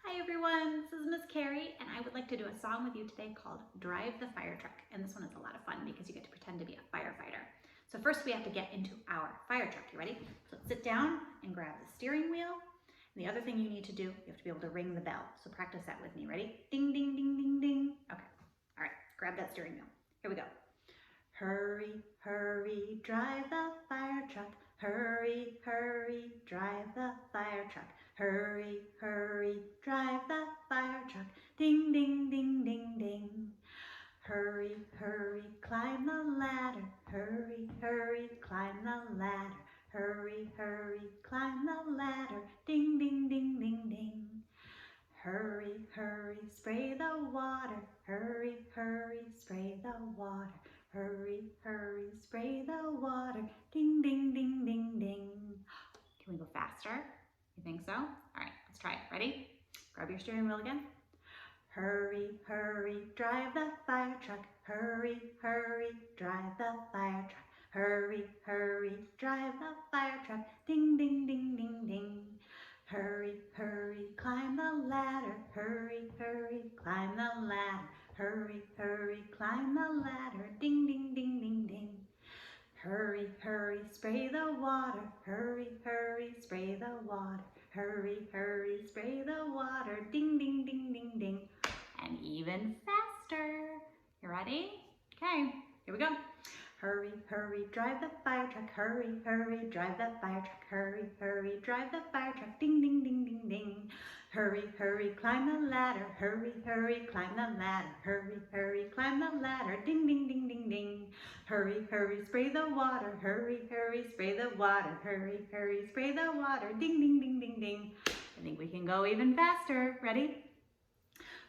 Hi everyone, this is Miss Kari, and I would like to do a song with you today called Drive the Firetruck. And this one is a lot of fun because you get to pretend to be a firefighter. So first we have to get into our Firetruck. You ready? So sit down and grab the steering wheel. And the other thing you need to do, you have to be able to ring the bell. So practice that with me. Ready? Ding, ding, ding, ding, ding. Okay. All right, grab that steering wheel. Here we go. Hurry, hurry, drive the Firetruck. Hurry, hurry, drive the Firetruck. Hurry, hurry, drive the Firetruck. Ding, ding, ding, ding, ding. Hurry, hurry, climb the ladder. Hurry, hurry, climb the ladder. Hurry, hurry, climb the ladder. Ding, ding, ding, ding, ding. Hurry, hurry, spray the water. Hurry, hurry, spray the water. Hurry, hurry, spray the water. Ding, ding, ding, ding, ding. Can we go faster? You think so? All right, let's try it. Ready? Grab your steering wheel again. Hurry, hurry, drive the Firetruck. Hurry, hurry, drive the Firetruck. Hurry, hurry, drive the Firetruck. Ding, ding, ding, ding, ding. Hurry, hurry, climb the ladder. Hurry, hurry, climb the ladder. Hurry, hurry, climb the ladder. Ding, ding, ding, ding, ding. Hurry, hurry, spray the water. Hurry, hurry, spray the water. Hurry, hurry, spray the water. Ding, ding, ding, ding, ding. And even faster. You ready? Okay, here we go. Hurry, hurry, drive the Firetruck. Hurry, hurry, drive the Firetruck. Hurry, hurry, drive the Firetruck. Ding, ding, ding, ding, ding. Hurry, hurry, climb the ladder. Hurry, hurry, climb the ladder. Hurry, hurry, climb the ladder. Ding, ding, ding, ding, ding. Hurry, hurry, spray the water. Hurry, hurry, spray the water. Hurry, hurry, spray the water. Ding, ding, ding, ding, ding. I think we can go even faster. Ready?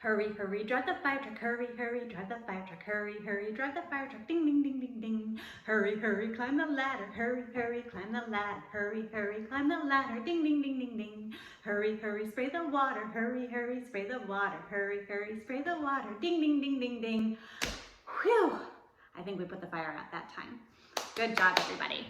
Hurry, hurry, drive the Firetruck. Hurry, hurry, drive the Firetruck. Hurry, hurry, drive the Firetruck. Ding, ding, ding, ding, ding. Hurry, hurry, climb the ladder. Hurry, hurry, climb the ladder. Hurry, hurry, climb the ladder. Ding, ding, ding, ding, ding. Hurry, hurry, spray the water. Hurry, hurry, spray the water. Hurry, hurry, spray the water. Ding, ding, ding, ding, ding. Whew! I think we put the fire out that time. Good job, everybody.